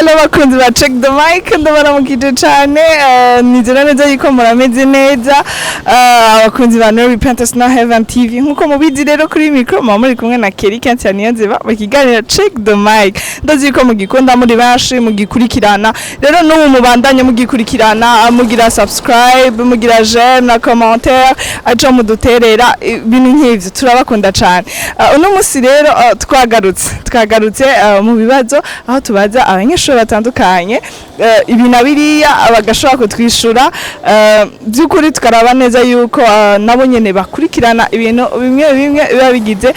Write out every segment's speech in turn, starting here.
n'abakunzi ba check the mic ndabaramukije cyane nizera neza yuko murameze neza abakunzi ba No Repentance No Heaven TV nkuko mubizi rero kuri micro muri kumwe na Kelly Kantianiyanzeba bakiganira check the mic ndazi yuko mugikunda muri bashi mugikurikirana rero no mubandanye mugikurikirana mugira subscribe mugira j'aime na commentaire aco muduterera ibintu nk'ivyo turabakunda cyane uno musi rero twagarutse mu bibazo aho tubaza abanyeshuri batandukanye ibintu biriya abagashobora kutwishura by'ukuri tukaraba neza yuko nabo nyene bakurikirana ibintu bimwe biba bigize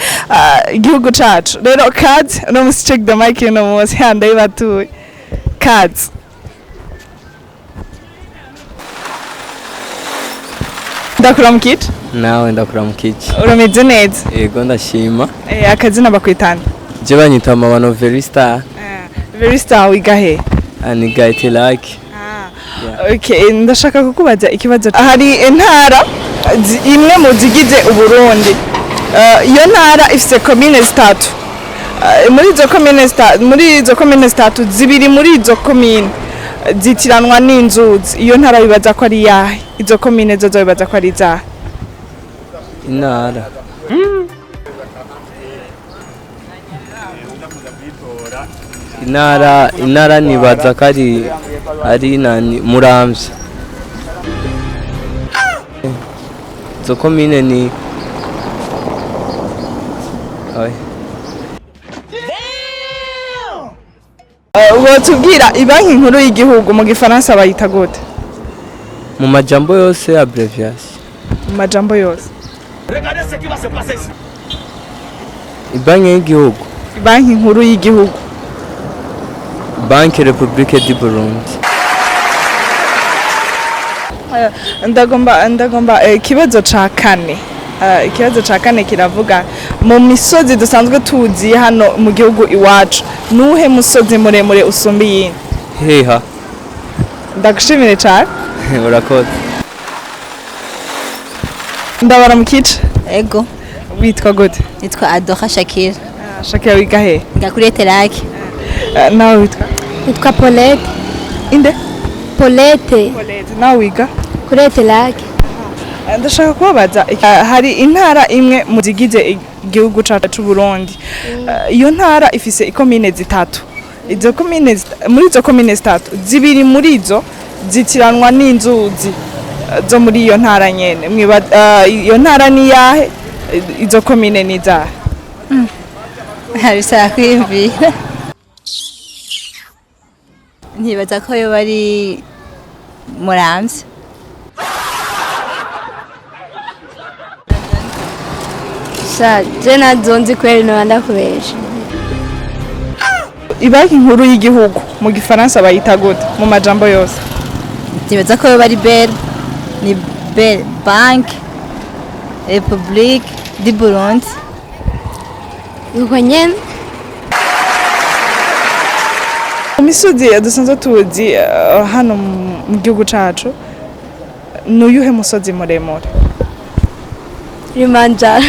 igihugu cacu rero kazi no musi check the mic no musi handaye batuye kazi ndakuramukije nawe ndakuramukije urameze neza yego ndashima akazina bakwitana je banyita mabano Verista Verista wigahe ani gaite like okay ndashaka kukubaza ikibazo hari intara imwe mu zigize uburundi iyo ntara ifite commune zitatu muri izo commune zitatu zibiri muri izo commune zitiranwa n'inzuzi iyo ntara bibaza ko ari yahe izo commune zo bibaza ko ari za intara intara nibaza ko ari nani Muramvya izo commune ni wotubwira ibanki nkuru y'igihugu mu gifaransa bayita gute mu majambo yose abbreviation mu majambo yose ibanki y'igihugu ibanki nkuru y'igihugu Banque République du Burundi ndagomba ikibazo ca kane kiravuga mu misozi dusanzwe tuzi hano mu gihugu iwacu nuhe musozi muremure usumba yindi heha ndagushimire cyane urakoze ndabaramukije ego witwa gute nitwa Adora Shakira Shakira wiga he ngakuri Terake nawe witwa nitwa Paulette inde Paulette nawe wiga kuri Terake ndashaka kubabaza hari intara imwe mu zigize igihugu cyacu Burundi iyo ntara ifise ikomine zitatu izo komine muri izo komine zitatu zibiri muri izo zitiranwa n'inzuzi zo muri iyo ntara nyene iyo ntara ni yahe izo komine ni zahe harisa kwimvira ntibaza ko yo bari Muramvya jena zonzi kweli no ndakubeje ibanki nkuru y'igihugu mu gifaransa bayita gute mu majambo yose ntibaza ko bari ni Banque République du Burundi uko nyene imisozi dusanzwe tuzi hano mu gihugu cacu nuyuhe musozi muremure Kilimanjaro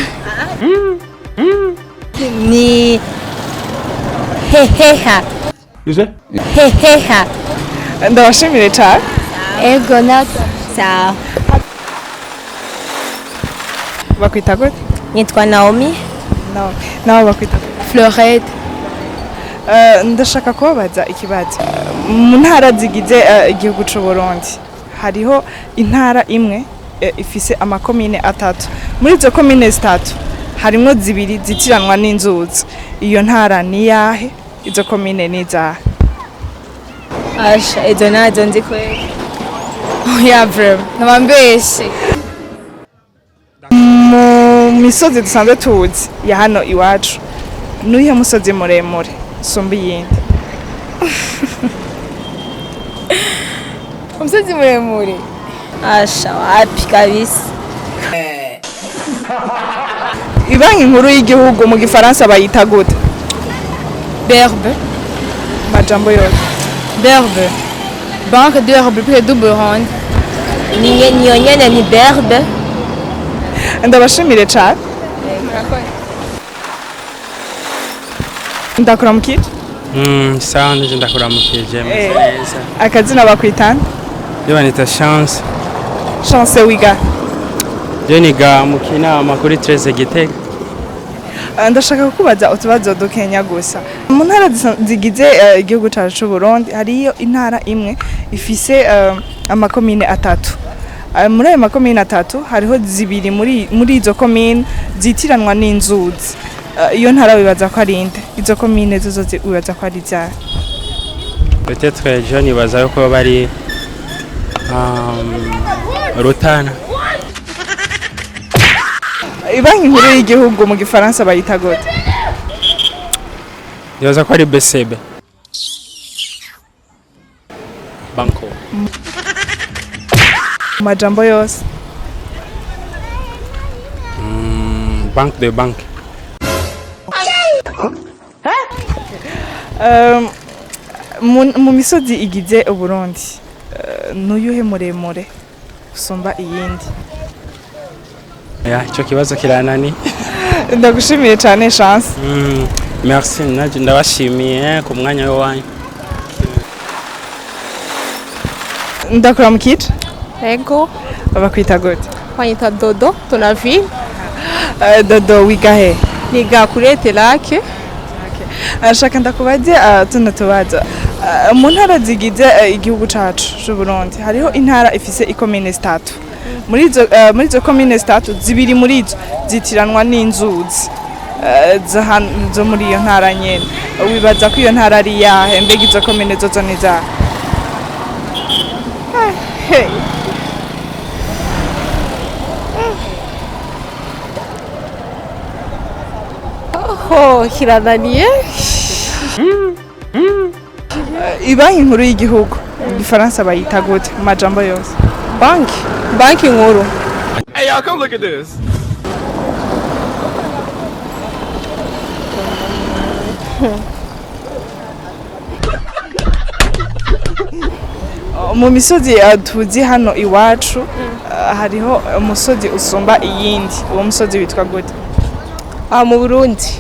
ni heheha heheha ndabashimire cyane ego nata sawa bakwita gute nitwa Naomi nawe bakwita Florette ndashaka kubabaza ikibazo mu ntara zigize igihugu cy'u Burundi hariho intara imwe ifise amakomine atatu muri izo komine zitatu harimo zibiri zitiranwa n'inzuzi iyo ntara ni yahe izo komine ni zahe asha izo nazo nzi kweli oya vraiment nabambeshe mu misozi dusanzwe tuzi ya hano iwacu nuyihe musozi muremure usumba iyindi umusozi muremure asha wapi kabisa ibanki nkuru y'igihugu mu gifaransa bayita gute Berbe majambo yose Berbe Banque de République du Burundi niyo nyene ni Berbe ndabashimire cyane ndakuramukije Sawa nje ndakuramukije meza. Akazina bakwitana? Yo banita Chance. Chance wiga. Je niga mu kinama kuri 13 Gitega. Ndashaka kukubaza utubazo dukenya gusa. Mu ntara zigize igihugu cyacu cy'u Burundi hariyo intara imwe ifise amakomine atatu. Muri ayo makomine atatu hariho zibiri muri izo komine zitiranwa n'inzuzi. Iyo ntara wibaza ko ari inde? Izo komine zo wibaza ko ari za Peut-être je nibaza ko bari Rutana. Banki nkuru y'igihugu mu gifaransa bayita gute? Nibaza ko ari BCB. Banko. Majambo yose. Banque de banque. Mu misozi igize Uburundi nuyuhe muremure usumba iyindi? Ya, ico kibazo kiranani. Ndagushimiye cyane Chance. Merci naje ndabashimiye ku mwanya wanyu. Ndakuramukije? Ego. Bakwita gute? Wanyita Dodo, tunavi. Dodo wiga he? Niga kuri Telake. Ashaka ndakubaze tuno tubazo. Mu ntara zigize igihugu cyacu cy'u Burundi hariho intara ifise ikomine zitatu. Muri izo komine zitatu zibiri muri izo zitiranwa n'inzuzi. Zo muri iyo ntara nyene. Wibaza ko iyo ntara ari yahe? Mbega izo komine zo ni za? Oh, kirananiye. Banki nkuru y'igihugu mu gifaransa bayita gute mu majambo yose? Banki nkuru. Hey y'all, come look at this. Mu misozi tuzi hano iwacu hariho umusozi usumba iyindi. Uwo musozi witwa gute? Mu Burundi.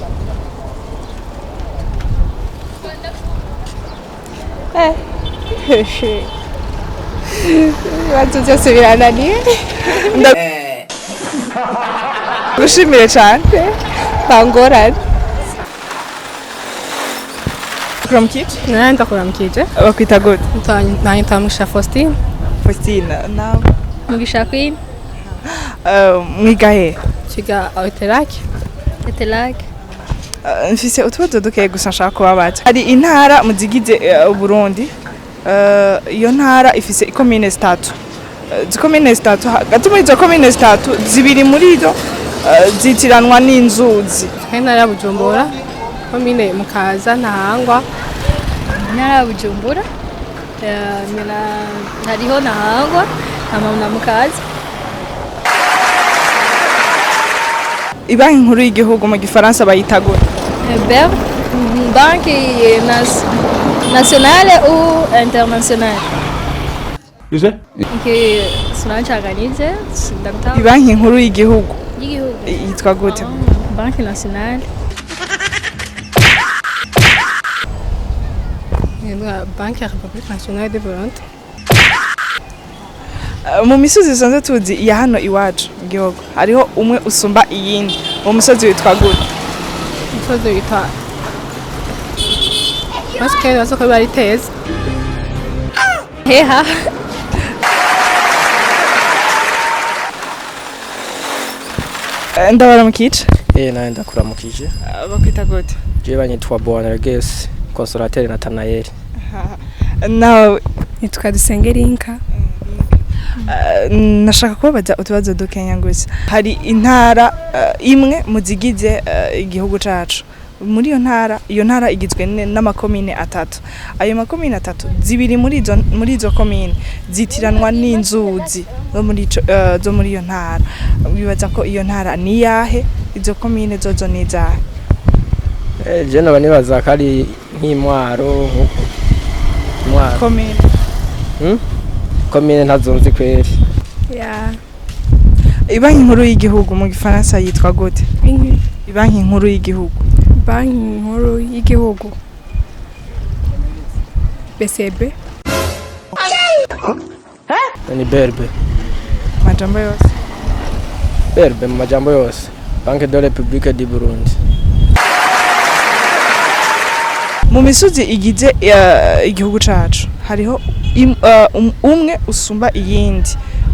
Ibibazo byose birananiye. Gushimire cyane. Bangorane. Kuramukije? Ndakuramukije. Bakwita gute? Nanyita Mugisha Faustine. Faustine nawe? Mugisha Queen. Mwiga he? Kiga Telake. Telake. Mfise utubazo dukeye gusa nshaka kubabaza. Hari intara mu zigize Burundi. Iyo ntara ifise ikomine zitatu. Zikomine zitatu hagati muri izo komine zitatu zibiri muri zo zitiranwa n'inzuzi. Intara ya Bujumbura, komine Mukaza Ntahangwa. Intara ya Bujumbura hariho Ntahangwa na Mukaza. Banki nkuru y'igihugu mu gifaransa bayita gute? Banque nationale ou internationale? You say? Okay, sinachanganyize. Banki nkuru y'igihugu. Y'igihugu. Yitwa gute? Banque nationale. Banque République nationale de Burundi. Mu misozi isanzwe tuzi ya hano iwacu mu gihugu hariho umwe usumba iyindi. Uwo musozi witwa gute? Umusozi witwa Maskere wasoko bari teza. Heha. Ndabaramukije? Nawe ndakuramukije. Bakwita gute? Je banyitwa Boanerges, Consolateur Nathanael. Nawe nitwa Dusengerinka. Nashaka kubabaza utubazo dukenya gusa. Hari intara imwe mu zigize igihugu cacu. Muri iyo ntara igizwe n'amakomine atatu. Ayo makomine atatu zibiri muri izo komine zitiranwa n'inzuzi zo muri iyo ntara. Bibaza ko iyo ntara ni yahe? Izo komine zozo ni zahe? Je naba nibaza ko ari nk'Imwaro. Komine. Komine ntazonzi kweri. Ya. Banki nkuru y'igihugu mu gifaransa yitwa gute? Banki nkuru y'igihugu. Banki nkuru y'igihugu. BCB ni berbe majambo yose berbe mu majambo yose Banque de la République du Burundi. mu misozi igize igihugu cacu hariho umwe usumba iyindi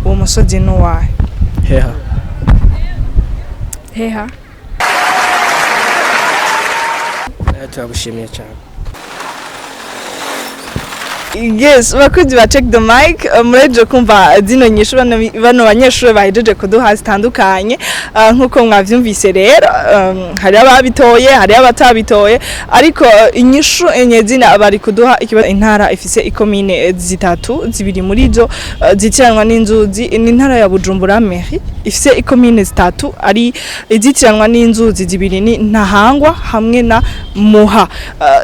uwo musozi nuwahe Heha. heha Turagushimiye cyane. Yes, bakuzi ba check the mic mureje kumva zino nyishu bano banyeshuri bahejeje kuduha zitandukanye nkuko mwavyumvise rero hari ababitoye hari abatabitoye ariko inyishu enye zina bari kuduha ikibazo intara ifise ikomine zitatu zibiri muri zo zitiranwa n'inzuzi intara ya Bujumbura mairie ifise ikomine zitatu ari izitiranwa n'inzuzi zibiri ni Ntahangwa hamwe na Muha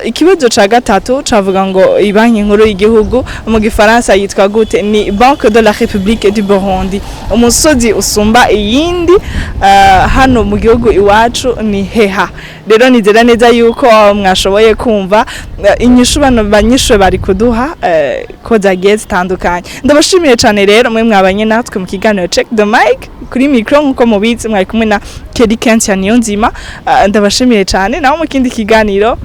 ikibazo ca gatatu cavuga ngo ibanki nkuru igihugu mu gifaransa yitwa gute ni Banque de la République du Burundi umusozi usumba iyindi hano mu gihugu iwacu ni heha rero nizera neza yuko mwashoboye kumva inyishu banyishure bari kuduha ko zagiye zitandukanye ndabashimiye cyane rero mwe mwabanye natwe mu kiganiro check the mic kuri micro nkuko mubizi mwari kumwe na Kelly Kentia Niyonzima ndabashimiye cyane naho mu kindi kiganiro